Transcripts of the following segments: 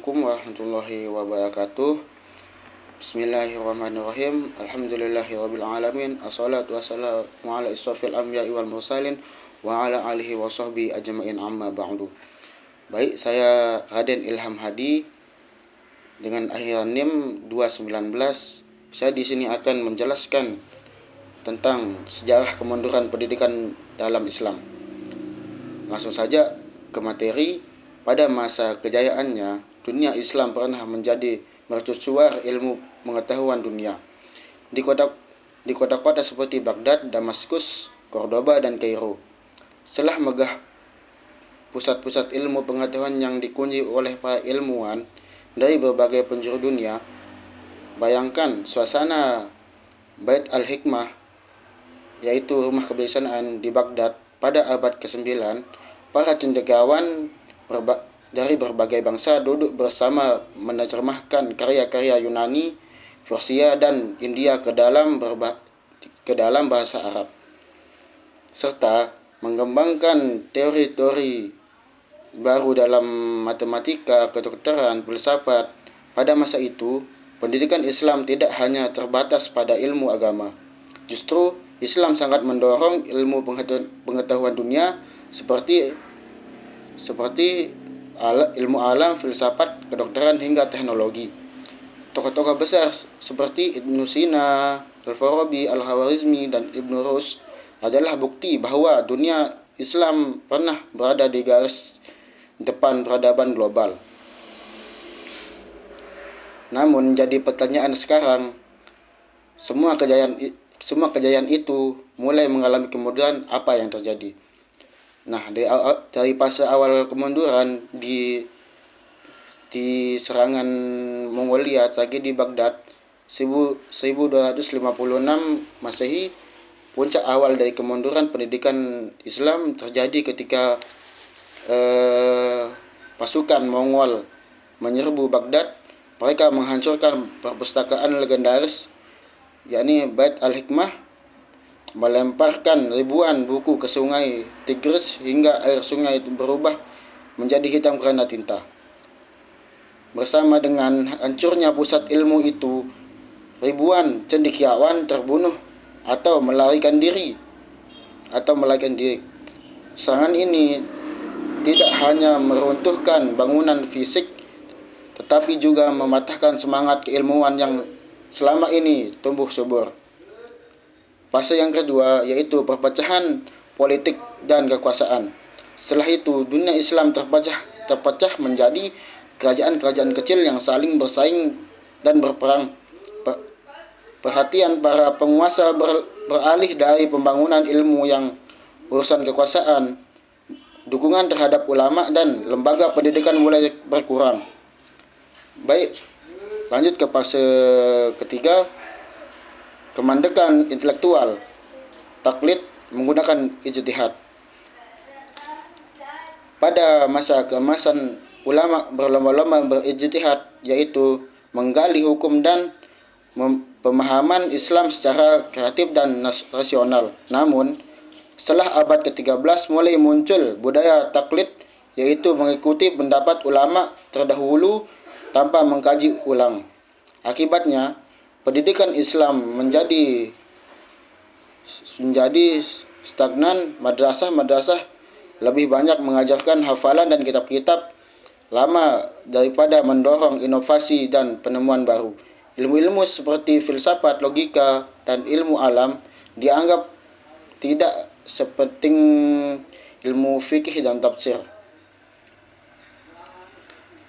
Assalamualaikum warahmatullahi wabarakatuh. Bismillahirrahmanirrahim. Alhamdulillahirabbil alamin. Assalatu wassalamu ala asyrafil anbiya'i wal mursalin wa ala alihi wa sahbihi ajma'in amma ba'du. Baik, saya Raden Ilham Hadi dengan akhiran NIM 219. Saya di sini akan menjelaskan tentang sejarah kemunduran pendidikan dalam Islam. Langsung saja ke materi. Pada masa kejayaannya, dunia Islam pernah menjadi mercusuar ilmu pengetahuan dunia. Di kota-kota seperti Baghdad, Damaskus, Cordoba, dan Kairo. Setelah megah pusat-pusat ilmu pengetahuan yang dikunci oleh para ilmuwan dari berbagai penjuru dunia, bayangkan suasana Bait al-Hikmah, yaitu rumah kebijaksanaan di Baghdad pada abad ke-9. Para cendekiawan dari berbagai bangsa duduk bersama menerjemahkan karya-karya Yunani, Persia, dan India ke dalam bahasa Arab, serta mengembangkan teori-teori baru dalam matematika, kedokteran, filsafat. Pada masa itu, pendidikan Islam tidak hanya terbatas pada ilmu agama. Justru, Islam sangat mendorong ilmu pengetahuan dunia seperti ilmu alam, filsafat, kedokteran, hingga teknologi. Tokoh-tokoh besar seperti Ibnu Sina, Al-Farabi, Al-Khwarizmi, dan Ibnu Rushd adalah bukti bahwa dunia Islam pernah berada di garis depan peradaban global. Namun jadi pertanyaan sekarang, semua kejayaan itu mulai mengalami kemunduran. Apa yang terjadi? Nah, dari fase awal kemunduran di serangan Mongolia tragedi Baghdad 1256 Masehi, puncak awal dari kemunduran pendidikan Islam terjadi ketika pasukan Mongol menyerbu Baghdad. Mereka menghancurkan perpustakaan legendaris, yakni Bait al-Hikmah, melemparkan ribuan buku ke sungai Tigris hingga air sungai itu berubah menjadi hitam karena tinta. Bersama dengan hancurnya pusat ilmu itu, ribuan cendekiawan terbunuh atau melarikan diri. Serangan ini tidak hanya meruntuhkan bangunan fisik, tetapi juga mematahkan semangat keilmuan yang selama ini tumbuh subur. Fase yang kedua yaitu perpecahan politik dan kekuasaan. Setelah itu, dunia Islam terpecah menjadi kerajaan-kerajaan kecil yang saling bersaing dan berperang. Perhatian para penguasa beralih dari pembangunan ilmu yang urusan kekuasaan. Dukungan terhadap ulama dan lembaga pendidikan mulai berkurang. Baik, lanjut ke fase ketiga. Kemandekan intelektual, taklid menggunakan ijtihad. Pada masa keemasan, ulama berlomba-lomba berijtihad, yaitu menggali hukum dan pemahaman Islam secara kreatif dan rasional. Namun, setelah abad ke-13 mulai muncul budaya taklid, yaitu mengikuti pendapat ulama terdahulu tanpa mengkaji ulang. Akibatnya, pendidikan Islam menjadi stagnan. Madrasah lebih banyak mengajarkan hafalan dan kitab-kitab lama daripada mendorong inovasi dan penemuan baru. Ilmu-ilmu seperti filsafat, logika, dan ilmu alam dianggap tidak sepenting ilmu fikih dan tafsir.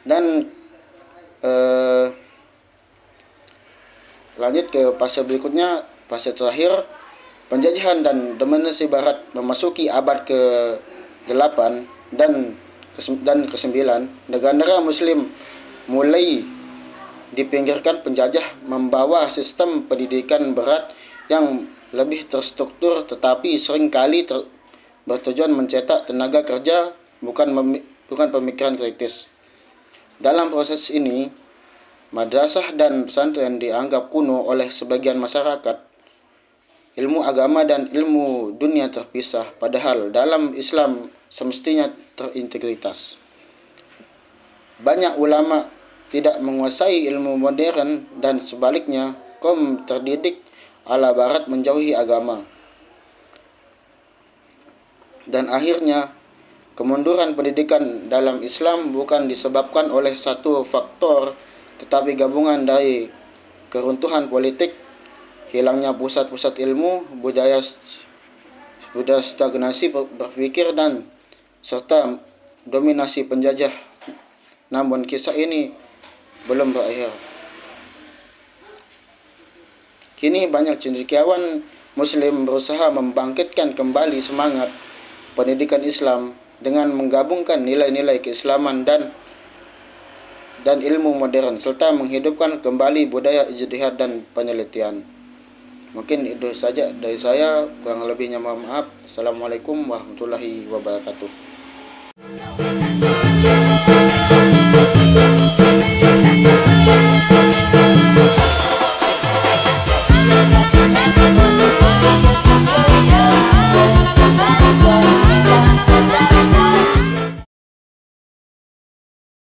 Dan lanjut ke fase berikutnya, fase terakhir, penjajahan dan dominasi Barat memasuki abad ke-8 dan ke-9. Negara Muslim mulai dipinggirkan penjajah, membawa sistem pendidikan Barat yang lebih terstruktur, tetapi seringkali bertujuan mencetak tenaga kerja, bukan pemikiran kritis. Dalam proses ini, madrasah dan pesantren dianggap kuno oleh sebagian masyarakat. Ilmu agama dan ilmu dunia terpisah, padahal dalam Islam semestinya terintegritas. Banyak ulama tidak menguasai ilmu modern, dan sebaliknya kaum terdidik ala barat menjauhi agama. Dan akhirnya kemunduran pendidikan dalam Islam bukan disebabkan oleh satu faktor, tetapi gabungan dari keruntuhan politik, hilangnya pusat-pusat ilmu, budaya stagnasi berpikir, dan serta dominasi penjajah. Namun kisah ini belum berakhir. Kini banyak cendekiawan Muslim berusaha membangkitkan kembali semangat pendidikan Islam dengan menggabungkan nilai-nilai keislaman dan ilmu modern, serta menghidupkan kembali budaya ijtihad dan penelitian. Mungkin itu saja dari saya, kurang lebihnya mohon maaf. Assalamualaikum warahmatullahi wabarakatuh.